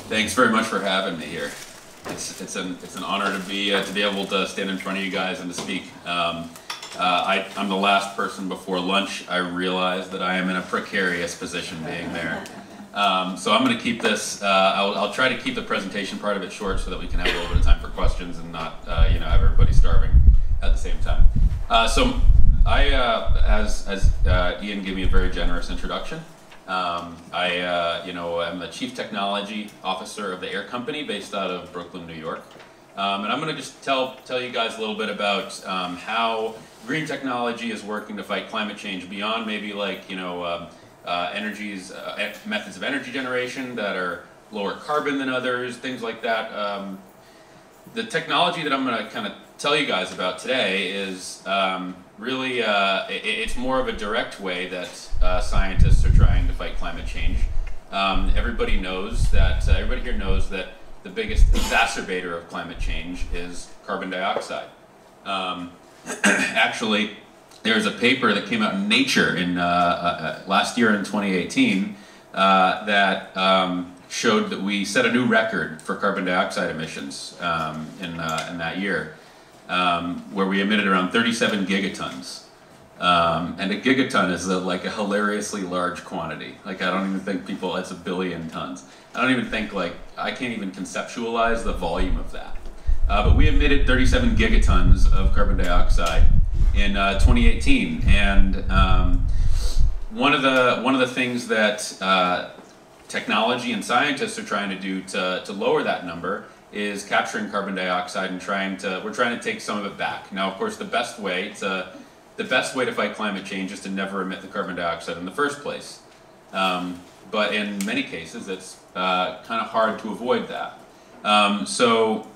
Thanks very much for having me here. It's an honor to be able to stand in front of you guys and to speak. I'm the last person before lunch. I realize that I am in a precarious position being there. So I'm going to keep this. I'll try to keep the presentation part of it short so that we can have a little bit of time for questions and not have everybody starving at the same time. So I, as Ian gave me a very generous introduction. I'm the Chief Technology Officer of the Air Company based out of Brooklyn, New York. And I'm going to just tell you guys a little bit about how green technology is working to fight climate change beyond maybe like, methods of energy generation that are lower carbon than others, things like that. The technology that I'm going to kind of tell you guys about today is really, it's more of a direct way that scientists are trying to fight climate change. Everybody here knows that the biggest exacerbator of climate change is carbon dioxide. Actually, there's a paper that came out in Nature in last year in 2018 that showed that we set a new record for carbon dioxide emissions in that year, where we emitted around 37 gigatons. And a gigaton is like a hilariously large quantity. Like, I don't even think it's a billion tons. I don't even think, I can't even conceptualize the volume of that. But we emitted 37 gigatons of carbon dioxide in 2018. And one of the things that technology and scientists are trying to do to lower that number is capturing carbon dioxide and we're trying to take some of it back. Now, of course, the best way to fight climate change is to never emit the carbon dioxide in the first place. But in many cases, it's kind of hard to avoid that. So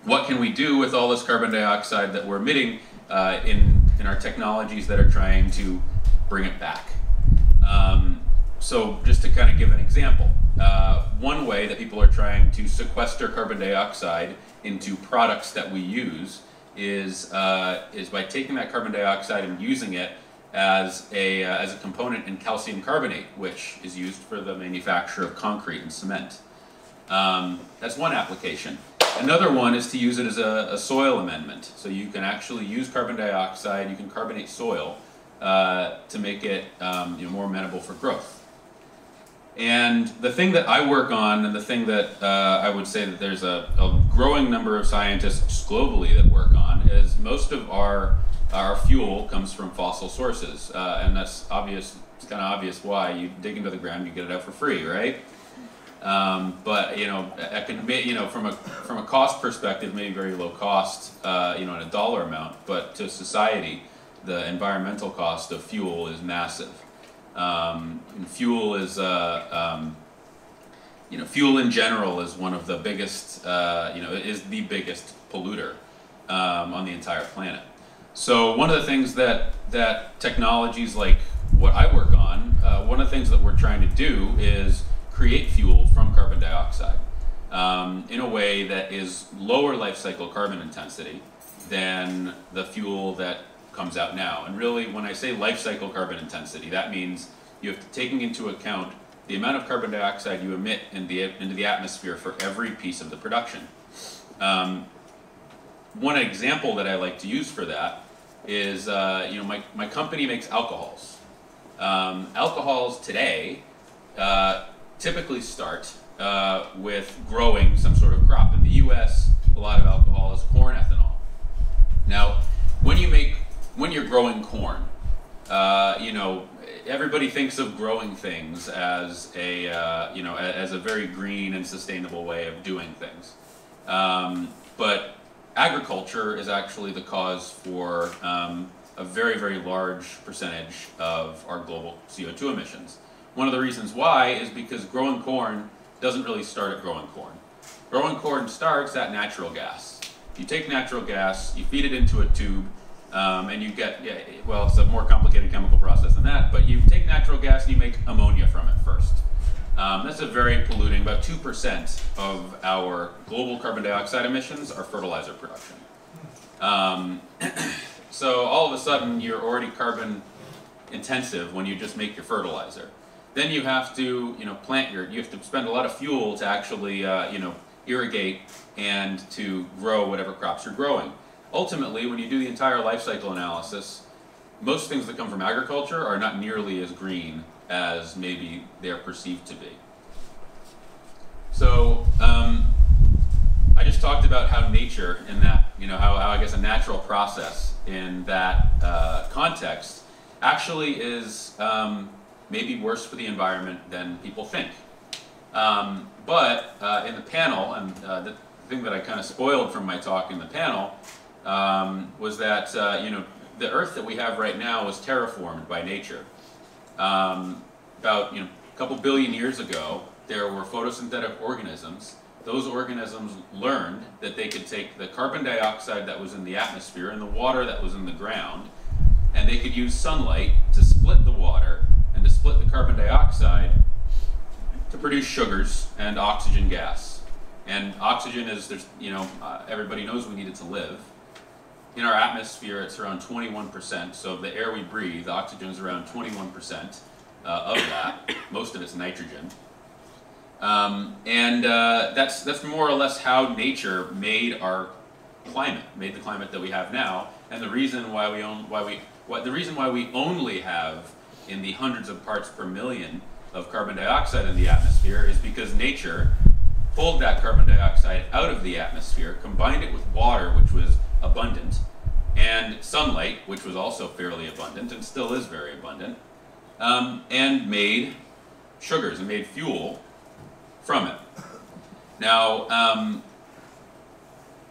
what can we do with all this carbon dioxide that we're emitting in our technologies that are trying to bring it back? So just to kind of give an example, one way that people are trying to sequester carbon dioxide into products that we use is by taking that carbon dioxide and using it as a component in calcium carbonate, which is used for the manufacture of concrete and cement. That's one application. Another one is to use it as a soil amendment. So you can actually use carbon dioxide, you can carbonate soil to make it more amenable for growth. And the thing that I work on, and the thing that I would say that there's a growing number of scientists globally that work on, is most of our fuel comes from fossil sources. And that's obvious. It's kind of obvious why. You dig into the ground, you get it out for free, right? But from a cost perspective, maybe very low cost, in a dollar amount. But to society, the environmental cost of fuel is massive. And fuel is, fuel in general is one of the biggest, is the biggest polluter on the entire planet. So one of the things that technologies like what I work on, one of the things that we're trying to do is create fuel from carbon dioxide in a way that is lower life cycle carbon intensity than the fuel that comes out now. And really, when I say life cycle carbon intensity, that means you have to taking into account the amount of carbon dioxide you emit into the atmosphere for every piece of the production. One example that I like to use for that is, my company makes alcohols. Alcohols today typically start with growing some sort of crop. In the U.S., a lot of alcohol is corn ethanol. Now, when you're growing corn, everybody thinks of growing things as a very green and sustainable way of doing things. But agriculture is actually the cause for a very, very large percentage of our global CO2 emissions. One of the reasons why is because growing corn doesn't really start at growing corn. Growing corn starts at natural gas. You take natural gas, you feed it into a tube, and you get, it's a more complicated chemical process than that, but you take natural gas and you make ammonia from it first. That's a very polluting, about 2% of our global carbon dioxide emissions are fertilizer production. So all of a sudden you're already carbon intensive when you just make your fertilizer. then you have to, you have to spend a lot of fuel to actually, irrigate and to grow whatever crops you're growing. Ultimately, when you do the entire life cycle analysis, most things that come from agriculture are not nearly as green as maybe they're perceived to be. So, I just talked about how nature in that, how I guess a natural process in that context actually is maybe worse for the environment than people think. But in the panel, and the thing that I kind of spoiled from my talk in the panel was that, the Earth that we have right now was terraformed by nature. About a couple billion years ago, there were photosynthetic organisms. Those organisms learned that they could take the carbon dioxide that was in the atmosphere and the water that was in the ground, and they could use sunlight to split the water and to split the carbon dioxide to produce sugars and oxygen gas. And oxygen is, everybody knows we need it to live. In our atmosphere, it's around 21%. So of the air we breathe, oxygen is around 21% of that. Most of it's nitrogen. That's more or less how nature made our climate, made the climate that we have now. And the reason why we only have in the hundreds of parts per million of carbon dioxide in the atmosphere is because nature pulled that carbon dioxide out of the atmosphere, combined it with water, which was abundant, and sunlight, which was also fairly abundant and still is very abundant, and made sugars and made fuel from it. Now,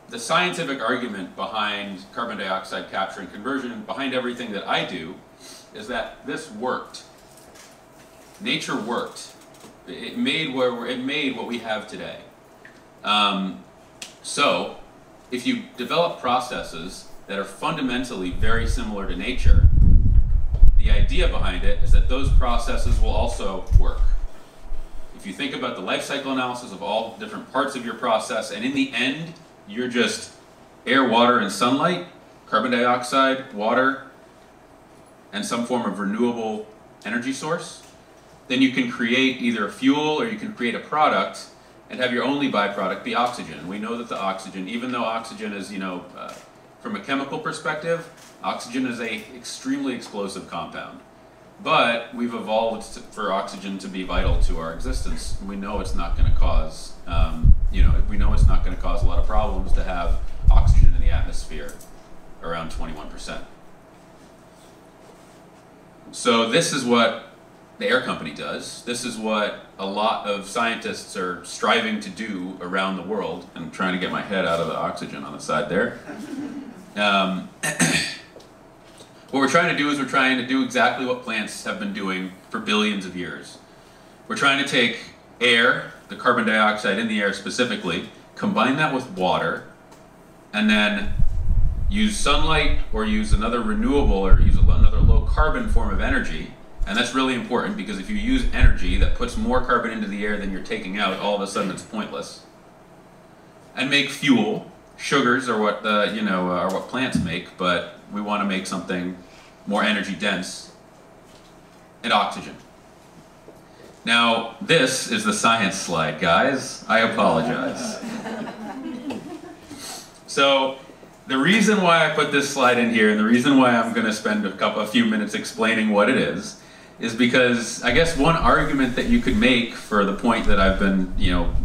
the scientific argument behind carbon dioxide capture and conversion, behind everything that I do, is that this worked. Nature worked. It made what we have today. So, if you develop processes that are fundamentally very similar to nature, the idea behind it is that those processes will also work. If you think about the life cycle analysis of all different parts of your process, and in the end, you're just air, water, and sunlight, carbon dioxide, water, and some form of renewable energy source, then you can create either a fuel or you can create a product and have your only byproduct be oxygen. And we know that the oxygen, even though oxygen is, from a chemical perspective, oxygen is a extremely explosive compound. But we've evolved for oxygen to be vital to our existence. We know it's not going to cause, we know it's not going to cause a lot of problems to have oxygen in the atmosphere around 21%. So this is what the air company does. This is what a lot of scientists are striving to do around the world. I'm trying to get my head out of the oxygen on the side there. What we're trying to do is we're trying to do exactly what plants have been doing for billions of years. We're trying to take air, the carbon dioxide in the air specifically, combine that with water, and then use sunlight or use another renewable or use another low carbon form of energy. And that's really important because if you use energy that puts more carbon into the air than you're taking out, all of a sudden it's pointless. And make fuel. Sugars are what are what plants make, but we want to make something more energy dense. And oxygen. Now, this is the science slide, guys. I apologize. So, the reason why I put this slide in here, and the reason why I'm going to spend a few minutes explaining what it is because I guess one argument that you could make for the point that I've been,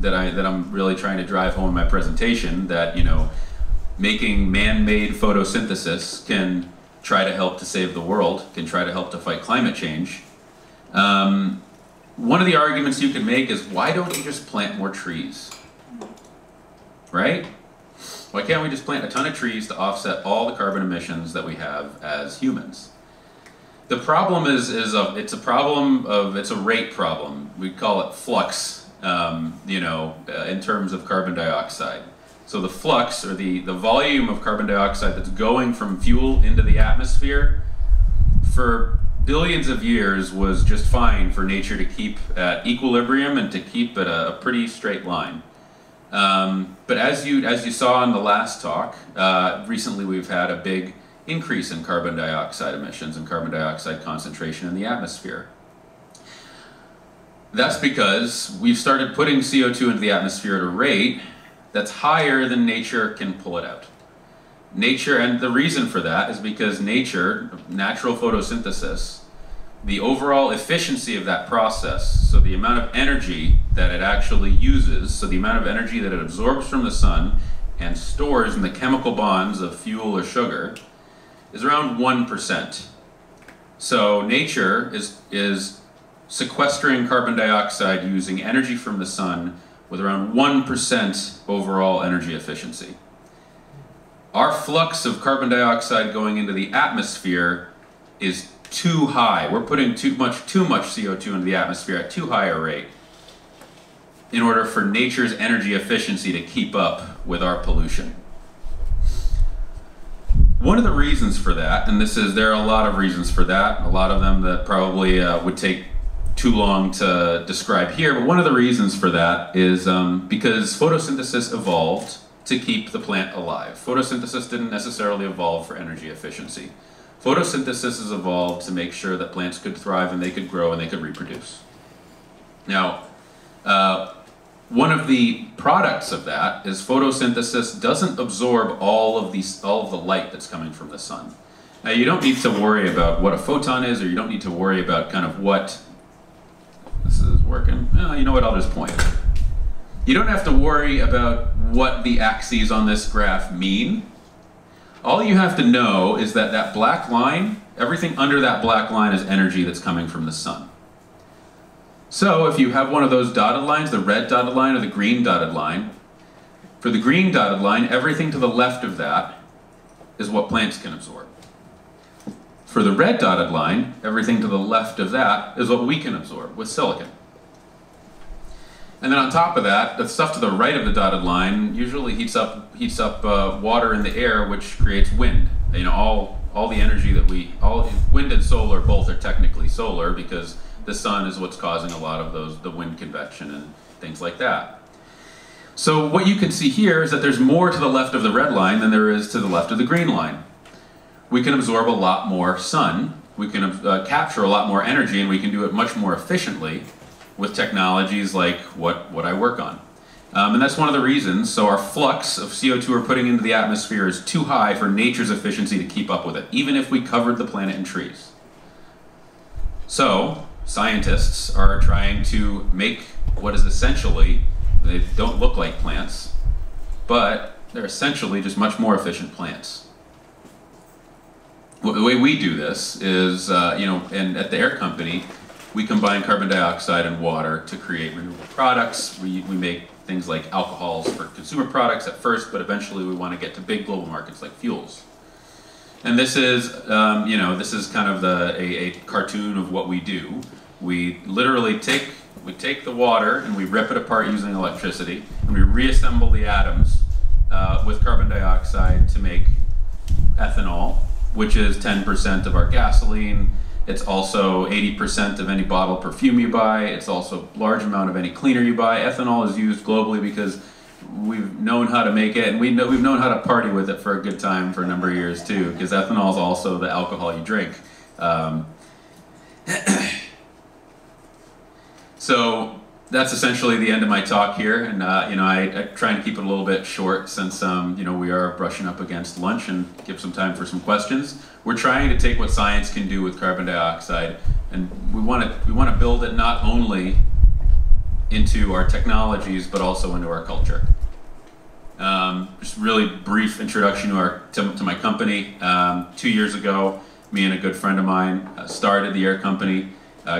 that I'm really trying to drive home in my presentation, that making man-made photosynthesis can try to help to save the world, can try to help to fight climate change. One of the arguments you could make is, why don't you just plant more trees? Right? Why can't we just plant a ton of trees to offset all the carbon emissions that we have as humans? The problem is it's a rate problem. We call it flux, in terms of carbon dioxide. So the flux, or the volume of carbon dioxide that's going from fuel into the atmosphere, for billions of years was just fine for nature to keep at equilibrium and to keep at a pretty straight line. But as you saw in the last talk, recently we've had a big increase in carbon dioxide emissions and carbon dioxide concentration in the atmosphere. That's because we've started putting CO2 into the atmosphere at a rate that's higher than nature can pull it out. Nature, and the reason for that is because nature, natural photosynthesis, the overall efficiency of that process, so the amount of energy that it actually uses, so the amount of energy that it absorbs from the sun and stores in the chemical bonds of fuel or sugar, is around 1%. So nature is sequestering carbon dioxide using energy from the sun with around 1% overall energy efficiency. Our flux of carbon dioxide going into the atmosphere is too high. We're putting too much CO2 into the atmosphere at too high a rate in order for nature's energy efficiency to keep up with our pollution. One of the reasons for that, and there are a lot of reasons for that, a lot of them that probably would take too long to describe here, but one of the reasons for that is because photosynthesis evolved to keep the plant alive. Photosynthesis didn't necessarily evolve for energy efficiency. Photosynthesis has evolved to make sure that plants could thrive and they could grow and they could reproduce. Now, one of the products of that is photosynthesis doesn't absorb all of the light that's coming from the sun. Now, you don't need to worry about what a photon is, or you don't need to worry about kind of what, this is working, you know what, I'll just point. You don't have to worry about what the axes on this graph mean. All you have to know is that that black line, everything under that black line is energy that's coming from the sun. So if you have one of those dotted lines, the red dotted line or the green dotted line, for the green dotted line, everything to the left of that is what plants can absorb. For the red dotted line, everything to the left of that is what we can absorb with silicon. And then on top of that, the stuff to the right of the dotted line usually heats up water in the air, which creates wind. You know, all the energy that wind and solar both are technically solar because the sun is what's causing a lot of the wind convection and things like that. So what you can see here is that there's more to the left of the red line than there is to the left of the green line. We can absorb a lot more sun, we can capture a lot more energy, and we can do it much more efficiently with technologies like what I work on. And that's one of the reasons. So our flux of CO2 we're putting into the atmosphere is too high for nature's efficiency to keep up with it, even if we covered the planet in trees. So scientists are trying to make what is essentially, they don't look like plants, but they're essentially just much more efficient plants. Well, the way we do this is, and at the air company, we combine carbon dioxide and water to create renewable products. We make things like alcohols for consumer products at first, but eventually we want to get to big global markets like fuels. And this is, this is kind of a cartoon of what we do. We literally take the water and we rip it apart using electricity, and we reassemble the atoms with carbon dioxide to make ethanol, which is 10% of our gasoline. It's also 80% of any bottle of perfume you buy. It's also a large amount of any cleaner you buy. Ethanol is used globally because we've known how to make it, and we've known how to party with it for a good time for a number of years too, because ethanol is also the alcohol you drink. So that's essentially the end of my talk here, and I try and keep it a little bit short since we are brushing up against lunch and give some time for some questions. We're trying to take what science can do with carbon dioxide, and we want to build it not only into our technologies but also into our culture. Just really brief introduction to my company. 2 years ago, me and a good friend of mine started the air company.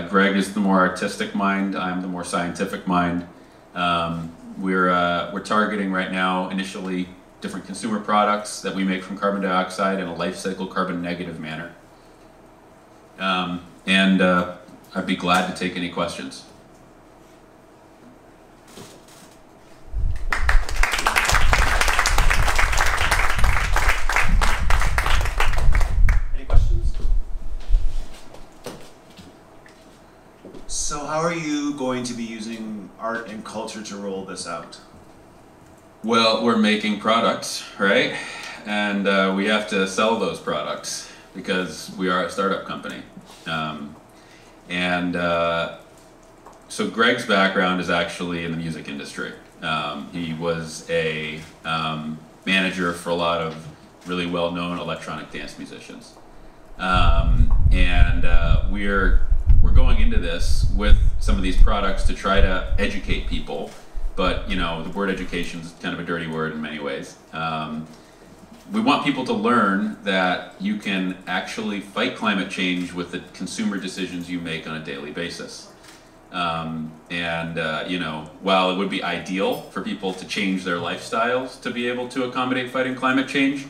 Greg is the more artistic mind. I'm the more scientific mind. We're targeting right now initially different consumer products that we make from carbon dioxide in a life cycle carbon negative manner. I'd be glad to take any questions. So how are you going to be using art and culture to roll this out? Well, we're making products, right? And we have to sell those products because we are a startup company. so Greg's background is actually in the music industry. He was a manager for a lot of really well-known electronic dance musicians. We're going into this with some of these products to try to educate people, but the word education is kind of a dirty word in many ways. We want people to learn that you can actually fight climate change with the consumer decisions you make on a daily basis. While it would be ideal for people to change their lifestyles to be able to accommodate fighting climate change,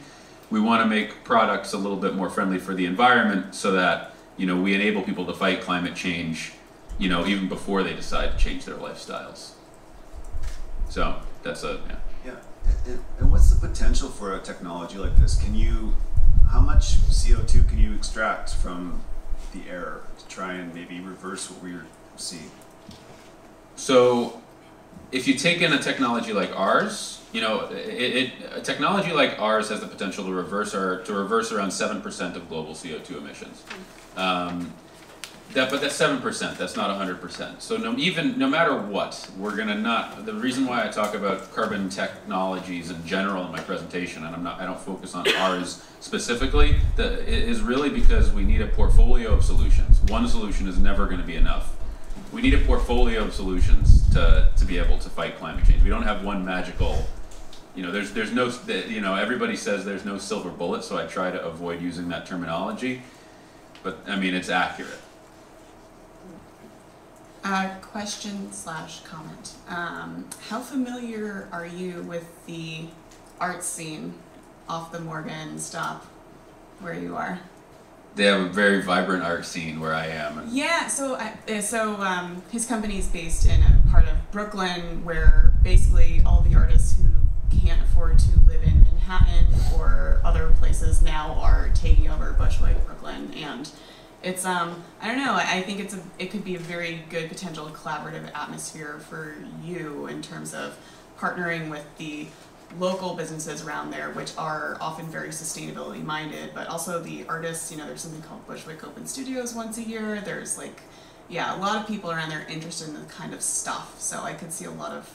we want to make products a little bit more friendly for the environment so that we enable people to fight climate change even before they decide to change their lifestyles. So that's Yeah, and what's the potential for a technology like this? How much CO2 can you extract from the air to try and maybe reverse what we're seeing? So if you take in a technology like ours, a technology like ours has the potential to reverse around 7% of global CO2 emissions. But that's 7%. That's not 100%. So no matter what, we're gonna not. The reason why I talk about carbon technologies in general in my presentation, and I don't focus on ours specifically, is really because we need a portfolio of solutions. One solution is never going to be enough. We need a portfolio of solutions to be able to fight climate change. We don't have one magical. There's no. Everybody says there's no silver bullet, so I try to avoid using that terminology. But I mean, it's accurate. Question/comment. How familiar are you with the art scene off the Morgan stop where you are? They have a very vibrant art scene where I am. Yeah, so his company is based in a part of Brooklyn where basically all the artists who can't afford to live in Manhattan or other places now are taking over Bushwick, Brooklyn, and it's I don't know. I think it could be a very good potential collaborative atmosphere for you in terms of partnering with the local businesses around there, which are often very sustainability minded, but also the artists. There's something called Bushwick Open Studios once a year. There's a lot of people around there interested in the kind of stuff. So I could see a lot of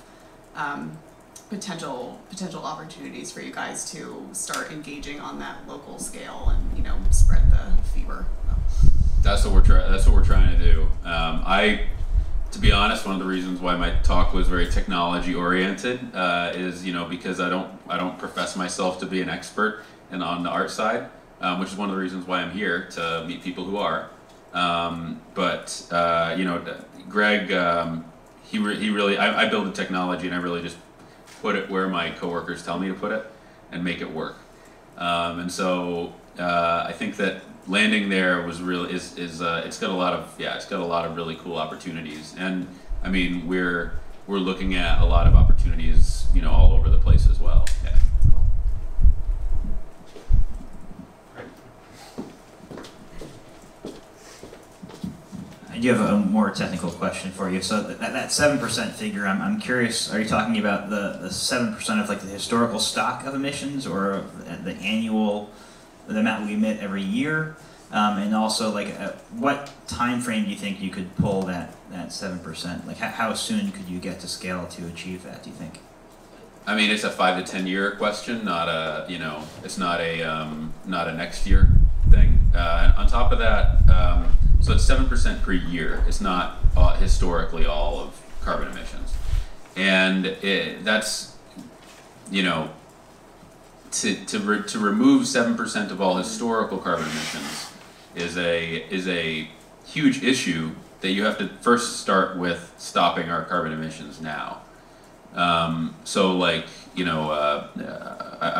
potential opportunities for you guys to start engaging on that local scale and spread the fever. That's what we're trying to do. To be honest, one of the reasons why my talk was very technology oriented is because I don't profess myself to be an expert on the art side, which is one of the reasons why I'm here to meet people who are. Greg, he really I build the technology and I really just put it where my coworkers tell me to put it and make it work. I think that landing there was really it's got a lot of really cool opportunities, and I mean we're looking at a lot of opportunities all over the place as well. Yeah. I do have a more technical question for you. So that 7% figure, I'm curious, are you talking about the 7% of the historical stock of emissions, or the amount we emit every year? And also, what time frame do you think you could pull that 7%? How soon could you get to scale to achieve that, do you think? I mean, it's a 5 to 10 year question, not a it's not a next year thing. On top of that, so it's 7% per year. It's not historically all of carbon emissions, and that's to remove 7% of all historical carbon emissions is a huge issue that you have to first start with stopping our carbon emissions now. I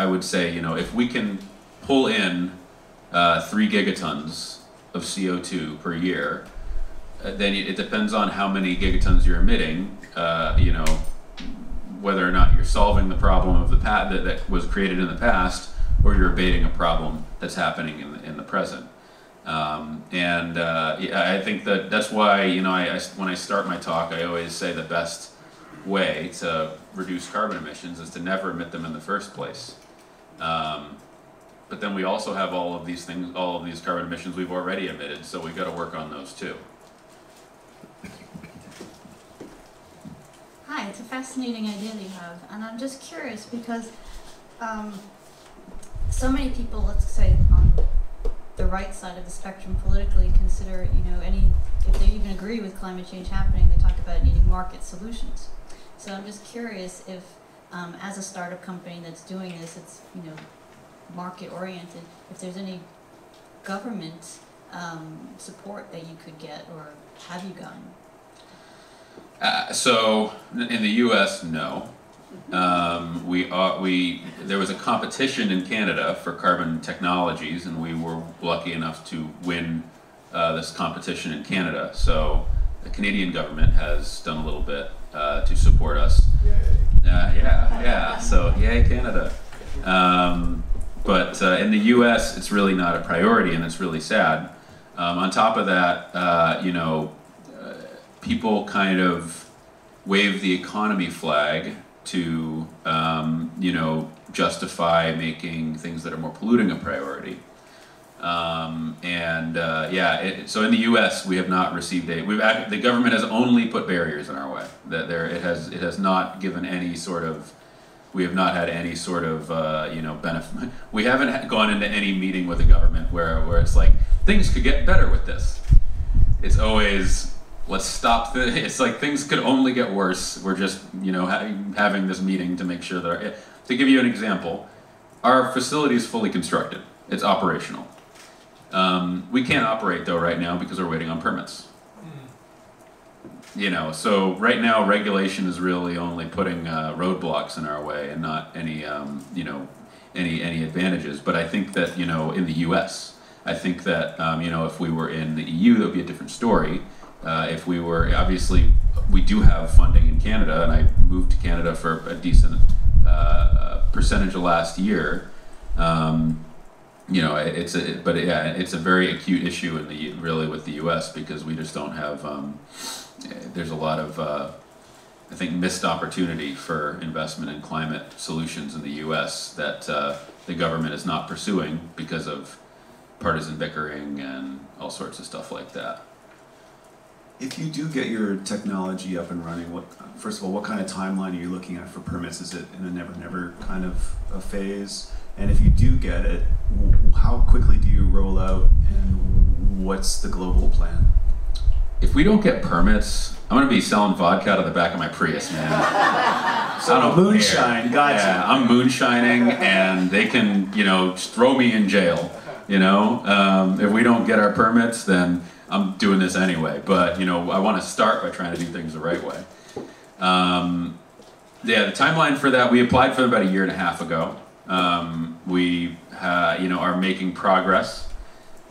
would say if we can pull in 3 gigatons of CO2 per year, then it depends on how many gigatons you're emitting. Whether or not you're solving the problem of that was created in the past, or you're abating a problem that's happening in the present. I think that's why when I start my talk, I always say the best way to reduce carbon emissions is to never emit them in the first place. But then we also have all of these carbon emissions we've already emitted, so we've got to work on those too. fascinating idea that you have, and I'm just curious because so many people, let's say on the right side of the spectrum politically, consider, you know, if they even agree with climate change happening, they talk about needing market solutions. So I'm just curious if, as a startup company that's doing this, it's, you know, market oriented, if there's any government support that you could get, or have you gotten? So in the U.S., no. There was a competition in Canada for carbon technologies, and we were lucky enough to win this competition in Canada. So the Canadian government has done a little bit to support us. Yeah. So yay, Canada. But in the U.S., it's really not a priority, and it's really sad. On top of that, you know, people kind of wave the economy flag to, you know, justify making things that are more polluting a priority. So in the U.S., we have not received the government has only put barriers in our way. That it has not given any sort of. We have not had any sort of, you know, benefit. We haven't gone into any meeting with the government where it's like, things could get better with this. It's always, let's stop it's like things could only get worse. We're just, you know, having this meeting to make sure that, to give you an example, our facility is fully constructed. It's operational. We can't operate though right now because we're waiting on permits. You know, so right now regulation is really only putting roadblocks in our way and not any, you know, any advantages. But I think that, you know, in the U.S., I think that, you know, if we were in the EU, that would be a different story. If we were, obviously, we do have funding in Canada, and I moved to Canada for a decent percentage of last year. You know, it's a very acute issue in really with the U.S. because we just don't have. There's a lot of, I think, missed opportunity for investment in climate solutions in the U.S. that the government is not pursuing because of partisan bickering and all sorts of stuff like that. If you do get your technology up and running, first of all, what kind of timeline are you looking at for permits? Is it in a never-never kind of a phase? And if you do get it, how quickly do you roll out, and what's the global plan? If we don't get permits, I'm going to be selling vodka out of the back of my Prius, man. So moonshine, gotcha. Yeah, I'm moonshining, and they can, you know, throw me in jail. You know, if we don't get our permits, then I'm doing this anyway. But you know, I want to start by trying to do things the right way. Yeah, the timeline for that, we applied for them about 1.5 years ago. We, you know, are making progress.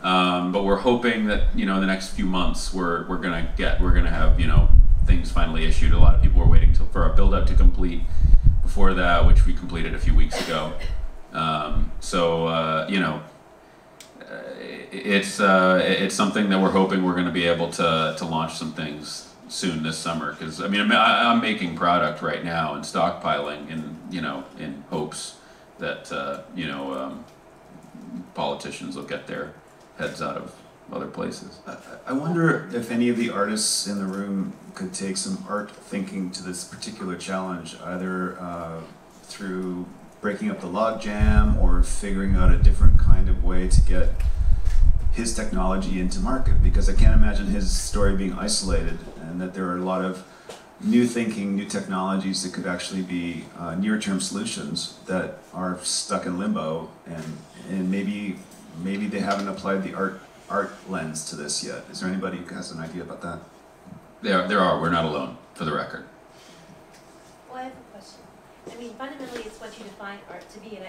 But we're hoping that, you know, in the next few months we're gonna have, you know, things finally issued. A lot of people were waiting for our build out to complete before that, which we completed a few weeks ago. You know, it's something that we're hoping we're going to be able to launch some things soon this summer. Because I mean, I'm making product right now and stockpiling, in hopes that you know, politicians will get their heads out of other places. I wonder if any of the artists in the room could take some art thinking to this particular challenge, either through breaking up the log jam or figuring out a different kind of way to get his technology into market, because I can't imagine his story being isolated, and that there are a lot of new thinking, new technologies that could actually be near-term solutions that are stuck in limbo, and maybe they haven't applied the art lens to this yet. Is there anybody who has an idea about that? There are. We're not alone, for the record. Well, I have a question. I mean, fundamentally, it's what you define art to be, and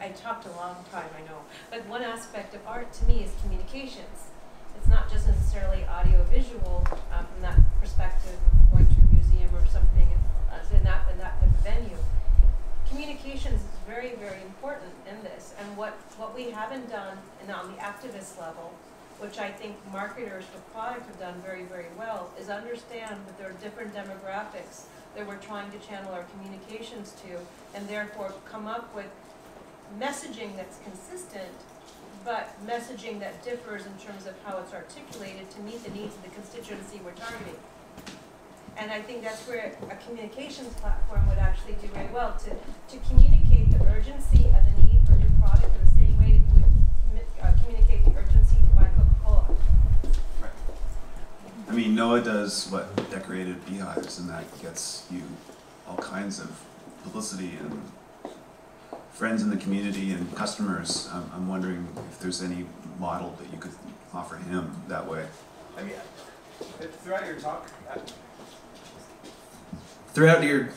I talked a long time, I know, but one aspect of art to me is communications. It's not just necessarily audio-visual from that perspective of going to a museum or something in that type of venue. Communications is very, very important in this, and what we haven't done, and on the activist level, which I think marketers for product have done very, very well, is understand that there are different demographics that we're trying to channel our communications to, and therefore come up with messaging that's consistent, but messaging that differs in terms of how it's articulated to meet the needs of the constituency we're targeting. And I think that's where a communications platform would actually do very well, to communicate the urgency of the need for a new product in the same way that we communicate the urgency to buy Coca-Cola. Right. I mean, Noah does what, decorated beehives, and that gets you all kinds of publicity and friends in the community and customers. I'm wondering if there's any model that you could offer him that way. I mean, throughout your talk, throughout your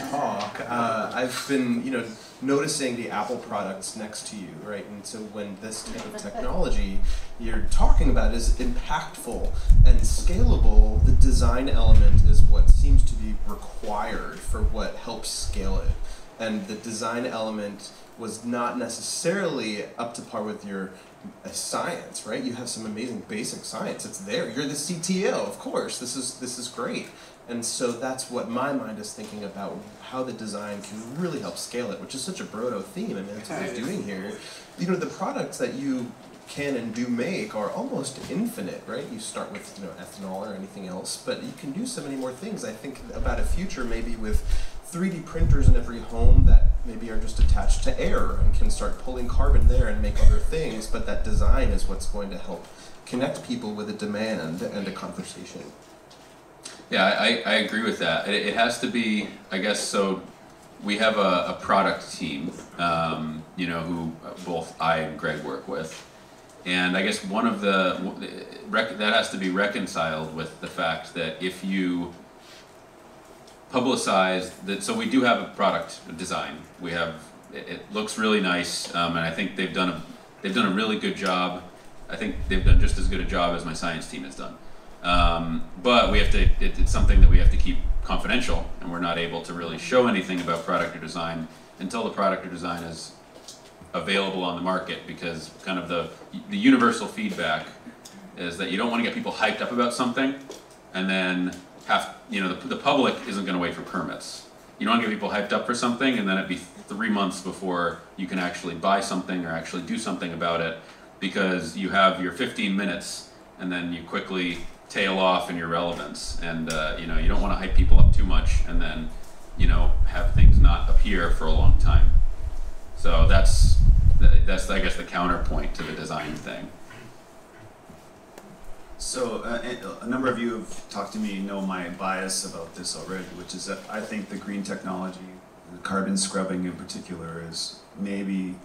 talk, I've been, noticing the Apple products next to you, right? And so when this type of technology you're talking about is impactful and scalable, the design element is what seems to be required for what helps scale it. And the design element was not necessarily up to par with your science, right? You have some amazing basic science. It's there. You're the CTO, of course. This is great. And so that's what my mind is thinking about, how the design can really help scale it, which is such a Broto theme. I mean, that's what we're doing here. The products that you can and do make are almost infinite, right? You start with ethanol or anything else, but you can do so many more things. I think about a future maybe with 3D printers in every home that maybe are just attached to air and can start pulling carbon there and make other things, but that design is what's going to help connect people with a demand and a conversation. Yeah, I agree with that. It has to be, I guess, so we have a product team, who both I and Greg work with. And I guess one of that has to be reconciled with the fact that if you publicize that, so we do have a product design. We have, it looks really nice, and I think they've done a really good job. I think they've done just as good a job as my science team has done. But we have to, it's something that we have to keep confidential, and we're not able to really show anything about product or design until the product or design is available on the market, because kind of the universal feedback is that you don't want to get people hyped up about something and then the public isn't going to wait for permits. You don't want to get people hyped up for something and then it'd be 3 months before you can actually buy something or actually do something about it, because you have your 15 minutes and then you quickly tail off in your relevance, and you don't want to hype people up too much and then have things not appear for a long time. So that's I guess the counterpoint to the design thing. So a number of you have talked to me, know my bias about this already, which is that I think the green technology, the carbon scrubbing in particular, is maybe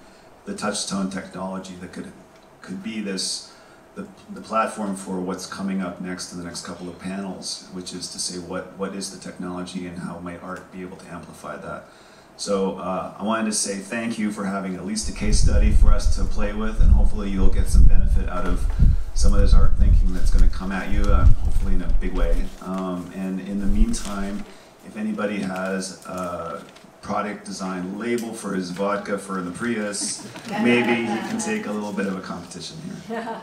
the touchstone technology that could be the platform for what's coming up next in the next couple of panels, which is to say what is the technology and how might art be able to amplify that. So I wanted to say thank you for having at least a case study for us to play with, and hopefully you'll get some benefit out of some of this art thinking that's going to come at you, hopefully in a big way. And in the meantime, if anybody has a product design label for his vodka for the Prius, maybe he can take a little bit of a competition here.